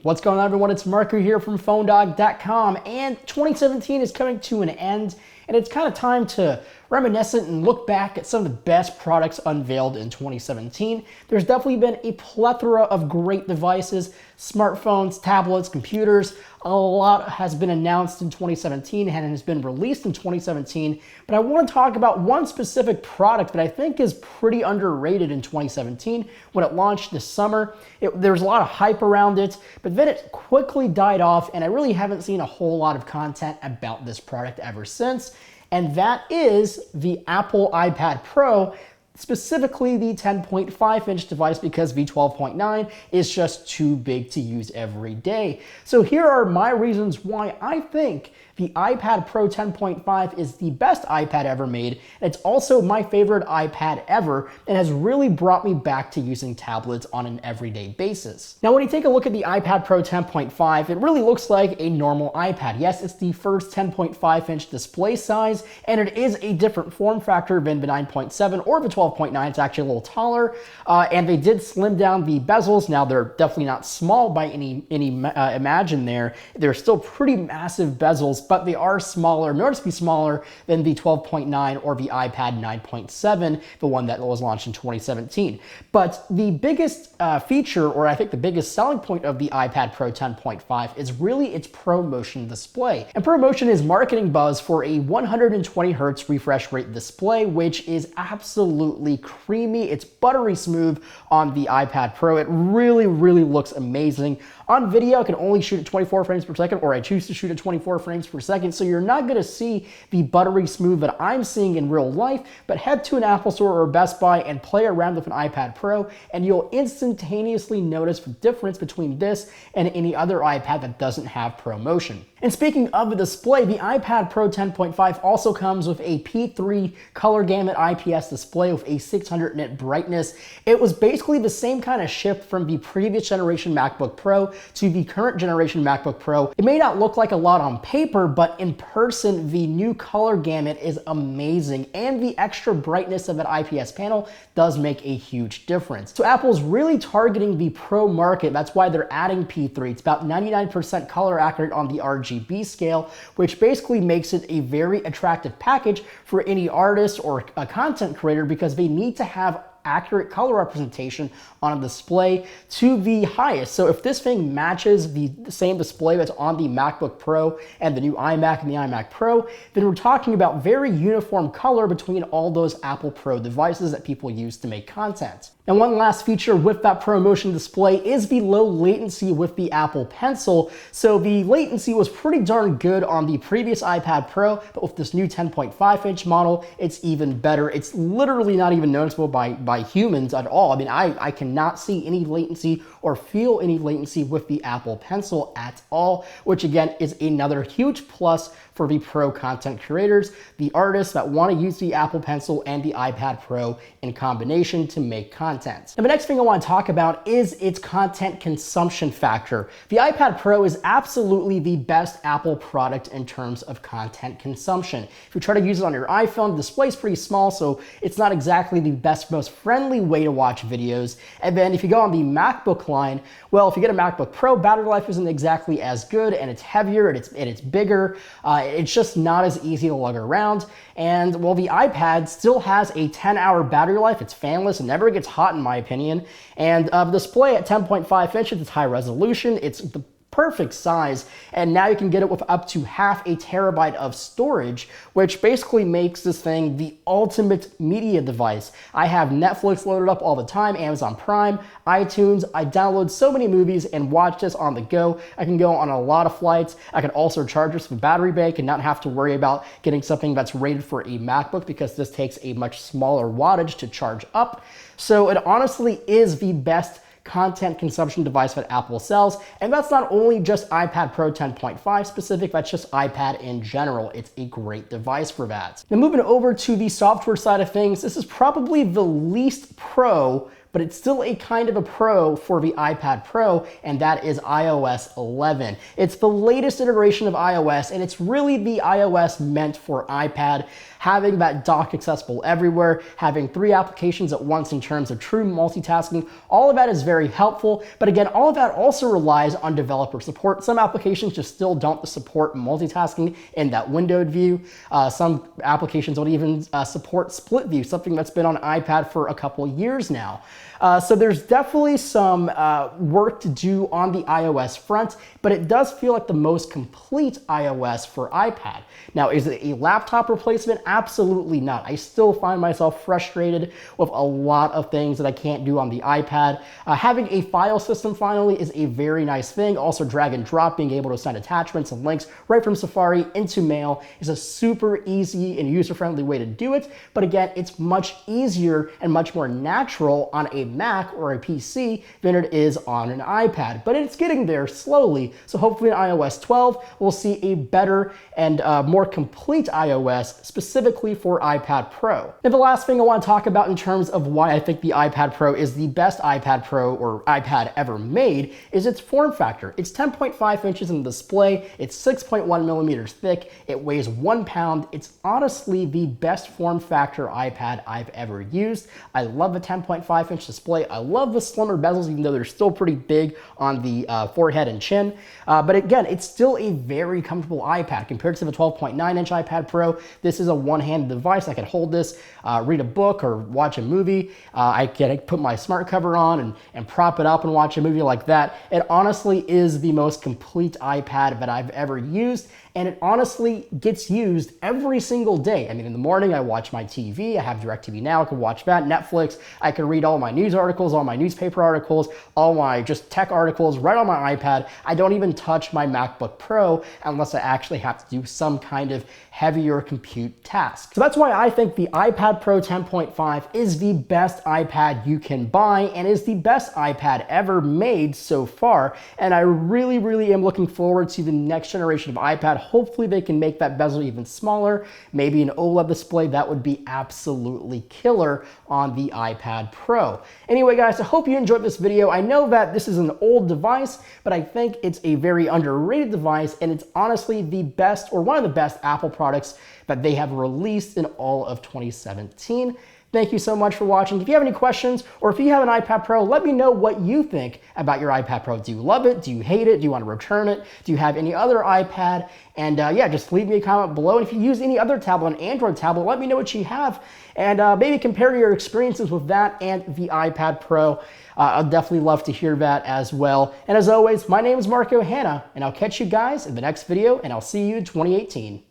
What's going on, everyone? It's Marco here from PhoneDog.com, and 2017 is coming to an end, and it's kind of time to reminisce and look back at some of the best products unveiled in 2017. There's definitely been a plethora of great devices, smartphones, tablets, computers. A lot has been announced in 2017 and has been released in 2017, but I want to talk about one specific product that I think is pretty underrated in 2017 when it launched this summer. There was a lot of hype around it, but then it quickly died off, and I really haven't seen a whole lot of content about this product ever since. And that is the Apple iPad Pro, specifically the 10.5-inch device, because the 12.9 is just too big to use every day. So here are my reasons why I think the iPad Pro 10.5 is the best iPad ever made. It's also my favorite iPad ever and has really brought me back to using tablets on an everyday basis. Now, when you take a look at the iPad Pro 10.5, it really looks like a normal iPad. Yes, it's the first 10.5-inch display size, and it is a different form factor than the 9.7 or the 12.9. It's actually a little taller, and they did slim down the bezels. Now, they're definitely not small by any imagine there. They're still pretty massive bezels, but they are smaller, noticeably smaller than the 12.9 or the iPad 9.7, the one that was launched in 2017. But the biggest feature, or I think the biggest selling point of the iPad Pro 10.5 is really its ProMotion display. And ProMotion is marketing buzz for a 120 Hz refresh rate display, which is absolutely creamy. It's buttery smooth on the iPad Pro. It really, really looks amazing. On video, I can only shoot at 24 frames per second, or I choose to shoot at 24 frames per second, so you're not gonna see the buttery smooth that I'm seeing in real life, but head to an Apple Store or Best Buy and play around with an iPad Pro, and you'll instantaneously notice the difference between this and any other iPad that doesn't have ProMotion. And speaking of the display, the iPad Pro 10.5 also comes with a P3 color gamut IPS display with a 600 nit brightness. It was basically the same kind of shift from the previous generation MacBook Pro to the current generation MacBook Pro. It may not look like a lot on paper, but in person, the new color gamut is amazing, and the extra brightness of an IPS panel does make a huge difference. So Apple's really targeting the Pro market. That's why they're adding P3. It's about 99% color accurate on the RGB scale, which basically makes it a very attractive package for any artist or a content creator, because they need to have accurate color representation on a display to the highest. So if this thing matches the same display that's on the MacBook Pro and the new iMac and the iMac Pro, then we're talking about very uniform color between all those Apple Pro devices that people use to make content. And one last feature with that ProMotion display is the low latency with the Apple Pencil. So the latency was pretty darn good on the previous iPad Pro, but with this new 10.5-inch model, it's even better. It's literally not even noticeable by humans at all. I mean, I cannot see any latency or feel any latency with the Apple Pencil at all, which again is another huge plus for the Pro content creators, the artists that want to use the Apple Pencil and the iPad Pro in combination to make content. And the next thing I want to talk about is its content consumption factor. The iPad Pro is absolutely the best Apple product in terms of content consumption. If you try to use it on your iPhone, the display's pretty small, so it's not exactly the best, most friendly way to watch videos. And then if you go on the MacBook line, well, if you get a MacBook Pro, battery life isn't exactly as good, and it's heavier, and it's bigger. It's just not as easy to lug around. And well, the iPad still has a 10-hour battery life. It's fanless and never gets hot, in my opinion. And the display at 10.5 inches, it's high resolution. It's the perfect size, and now you can get it with up to ½ TB of storage, which basically makes this thing the ultimate media device. I have Netflix loaded up all the time, Amazon Prime, iTunes. I download so many movies and watch this on the go. I can go on a lot of flights. I can also charge this with a battery bank and not have to worry about getting something that's rated for a MacBook, because this takes a much smaller wattage to charge up. So it honestly is the best content consumption device that Apple sells, and that's not only just iPad Pro 10.5 specific, that's just iPad in general. It's a great device for that. Now moving over to the software side of things, this is probably the least pro but it's still a kind of a pro for the iPad Pro, and that is iOS 11. It's the latest iteration of iOS, and it's really the iOS meant for iPad, having that dock accessible everywhere, having 3 applications at once in terms of true multitasking. All of that is very helpful, but again, all of that also relies on developer support. Some applications just still don't support multitasking in that windowed view. Some applications don't even support split view, something that's been on iPad for a couple years now. So there's definitely some work to do on the iOS front, but it does feel like the most complete iOS for iPad. Now, is it a laptop replacement? Absolutely not. I still find myself frustrated with a lot of things that I can't do on the iPad. Having a file system finally is a very nice thing. Also, drag and drop, being able to send attachments and links right from Safari into Mail is a super easy and user-friendly way to do it. But again, it's much easier and much more natural on a Mac or a PC than it is on an iPad. But it's getting there slowly. So hopefully in iOS 12, we'll see a better and more complete iOS specifically for iPad Pro. And the last thing I want to talk about in terms of why I think the iPad Pro is the best iPad Pro or iPad ever made is its form factor. It's 10.5 inches in the display, it's 6.1 millimeters thick, it weighs 1 pound. It's honestly the best form factor iPad I've ever used. I love the 10.5 inch display. I love the slimmer bezels, even though they're still pretty big on the forehead and chin. But again, it's still a very comfortable iPad compared to the 12.9 inch iPad Pro. This is a one-handed device. I can hold this, read a book or watch a movie. I can put my smart cover on and prop it up and watch a movie like that. It honestly is the most complete iPad that I've ever used, and it honestly gets used every single day. I mean, in the morning, I watch my TV. I have DirecTV Now. I can watch that, Netflix. I can read all my news articles, all my newspaper articles, all my just tech articles right on my iPad. I don't even touch my MacBook Pro unless I actually have to do some kind of heavier compute task. So that's why I think the iPad Pro 10.5 is the best iPad you can buy and is the best iPad ever made so far. And I really, really am looking forward to the next generation of iPad. Hopefully they can make that bezel even smaller, maybe an OLED display. That would be absolutely killer on the iPad Pro. Anyway, guys, I hope you enjoyed this video. I know that this is an old device, but I think it's a very underrated device, and it's honestly the best or one of the best Apple products that they have released in all of 2017. Thank you so much for watching. If you have any questions or if you have an iPad Pro, let me know what you think about your iPad Pro. Do you love it? Do you hate it? Do you want to return it? Do you have any other iPad? And yeah, just leave me a comment below. And if you use any other tablet, an Android tablet, let me know what you have. And maybe compare your experiences with that and the iPad Pro. I'd definitely love to hear that as well. And as always, my name is Marco Hanna, and I'll catch you guys in the next video, and I'll see you in 2018.